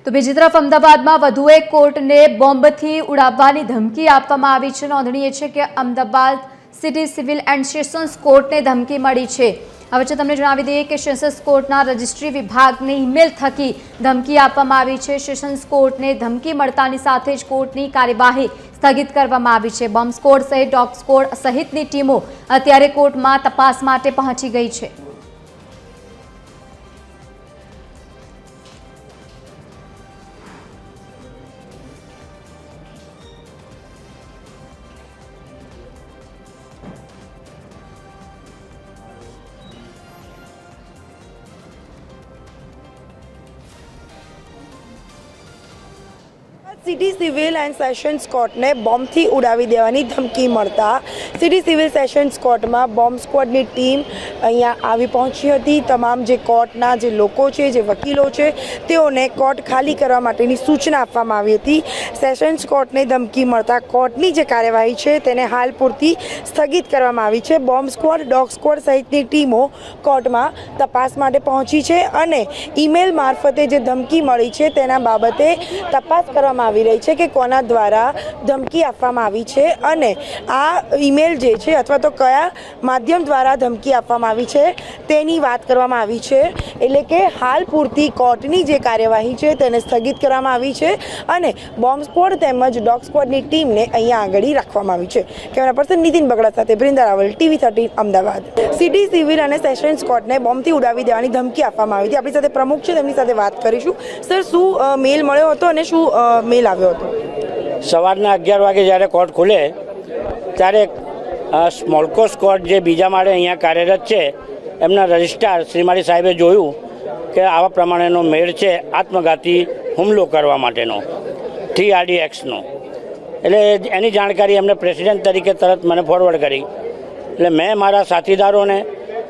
તો બીજી તરફ અમદાવાદમાં વધુ એક કોર્ટને બોમ્બથી ઉડાવવાની ધમકી આપવામાં આવી છે। નોંધનીય છે કે Ahmedabad city civil and sessions કોર્ટને ધમકી મળી છે। આ વચ્ચે તમને જણાવી દઈએ કે સેશન્સ કોર્ટના રજિસ્ટ્રી વિભાગને ઈમેલ થકી ધમકી આપવામાં આવી છે। સેશન્સ કોર્ટને ધમકી મળતાની સાથે જ કોર્ટની કાર્યવાહી સ્થગિત કરવામાં આવી છે। બોમ્બ સ્ક્વોડ સહિત ડોગ સ્ક્વોડ સહિતની ટીમો અત્યારે કોર્ટમાં તપાસ માટે પહોંચી ગઈ છે। સિટી સિવિલ એન્ડ સેશન્સ કોર્ટને બોમ્બથી ઉડાવી દેવાની ધમકી મળતા સિટી સિવિલ સેશન્સ કોર્ટમાં બોમ્બ સ્ક્વોડની ટીમ અહીંયા આવી પહોંચી હતી। તમામ જે કોર્ટના જે લોકો છે, જે વકીલો છે, તેઓને કોર્ટ ખાલી કરવા માટેની સૂચના આપવામાં આવી હતી। સેશન્સ કોર્ટને ધમકી મળતા કોર્ટની જે કાર્યવાહી છે તેને હાલ પૂરતી સ્થગિત કરવામાં આવી છે। બોમ્બ સ્ક્વોડ, ડોગ સ્ક્વોડ સહિતની ટીમો કોર્ટમાં તપાસ માટે પહોંચી છે અને ઈમેલ મારફતે જે ધમકી મળી છે તેના બાબતે તપાસ કરવામાં આવી રહી છે કે કોના દ્વારા ધમકી આપવામાં આવી છે અને આ ઈમેલ જે છે અથવા તો કયા માધ્યમ દ્વારા ધમકી આપવામાં આવી છે તેની વાત કરવામાં આવી છે। એટલે કે હાલ પૂરતી કોર્ટની જે કાર્યવાહી છે તેને સ્થગિત કરવામાં આવી છે અને બોમ્બ સ્ક્વોડ તેમજ ડોગ સ્ક્વોડની ટીમને અહીંયા આગળ રાખવામાં આવી છે। કેમેરા પર્સન નીતિન બગડા સાથે Brinda Raval, TV13 Ahmedabad. City civil અને સેશન્સ કોર્ટને બોમ્બથી ઉડાવી દેવાની ધમકી આપવામાં આવી હતી। આપણી સાથે પ્રમુખ છે, તેમની સાથે વાત કરીશું। સર, શું મેલ મળ્યો હતો અને શું મેલ આવ્યો હતો? સવારના 11 વાગે જ્યારે કોર્ટ ખુલે ત્યારે સ્મોલકોસ કોર્ટ જે બીજા માળે અહીંયા કાર્યરત છે એમના રજિસ્ટ્રાર શ્રીમાળી સાહેબે જોયું કે આવા પ્રમાણેનો મેળ છે આત્મઘાતી હુમલો કરવા માટેનો 3RDXનો। એટલે એની જાણકારી એમને પ્રેસિડેન્ટ તરીકે તરત મને ફોરવર્ડ કરી। એટલે મેં મારા સાથીદારોને,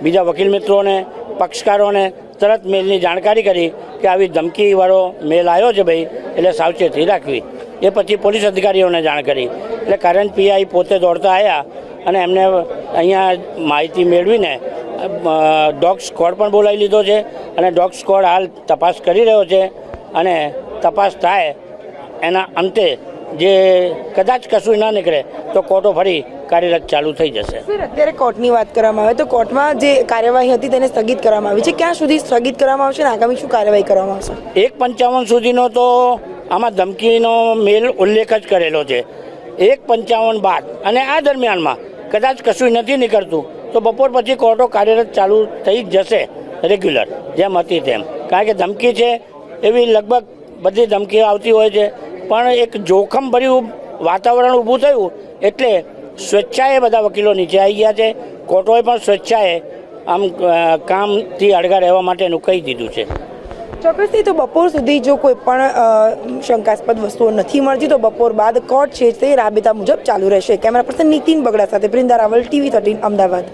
બીજા વકીલ મિત્રોને, પક્ષકારોને તરત મેલની જાણકારી કરી કે આવી ધમકીવાળો મેલ આવ્યો છે ભાઈ, એટલે સાવચેતી રાખવી। એ પછી પોલીસ અધિકારીઓને જાણ કરી। એટલે કરંટ PI પોતે દોડતા આવ્યા અને એમને અહીંયા માહિતી મેળવીને ડોગ સ્ક્વોડ પણ બોલાવી લીધો છે અને ડોગ સ્ક્વોડ હાલ તપાસ કરી રહ્યો છે અને તપાસ થાય એના અંતે જે કદાચ કશું ના નીકળે તો કોર્ટો ફરી કાર્યરત ચાલુ થઈ જશે। સર, અત્યારે કોર્ટની વાત કરવામાં આવે તો કોર્ટમાં જે કાર્યવાહી હતી તેને સ્થગિત કરવામાં આવી છે। ક્યાં સુધી સ્થગિત કરવામાં આવશે અને આગામી શું કાર્યવાહી કરવામાં આવશે? 1:55 સુધીનો તો આમાં ધમકીનો મેલ ઉલ્લેખ જ કરેલો છે। 1:55 બાદ અને આ દરમિયાનમાં કદાચ કશું નથી નીકળતું તો બપોર પછી કોર્ટો કાર્યરત ચાલુ થઈ જ જશે રેગ્યુલર જેમ હતી તેમ। કારણ કે ધમકી છે એવી લગભગ બધી ધમકીઓ આવતી હોય છે, પણ એક જોખમભર્યું વાતાવરણ ઊભું થયું એટલે સ્વેચ્છાએ બધા વકીલો નીચે આવી ગયા છે। કોર્ટોએ પણ સ્વેચ્છાએ આમ કામથી અળગા રહેવા માટેનું કહી દીધું છે। ચોક્કસથી તો બપોર સુધી જો કોઈ પણ શંકાસ્પદ વસ્તુઓ નથી મળતી તો બપોર બાદ કોર્ટ છે તે રાબેતા મુજબ ચાલુ રહેશે। કેમેરા પર્સન નીતિન બગડા સાથે બ્રિંદા રાવલ, TV13 અમદાવાદ।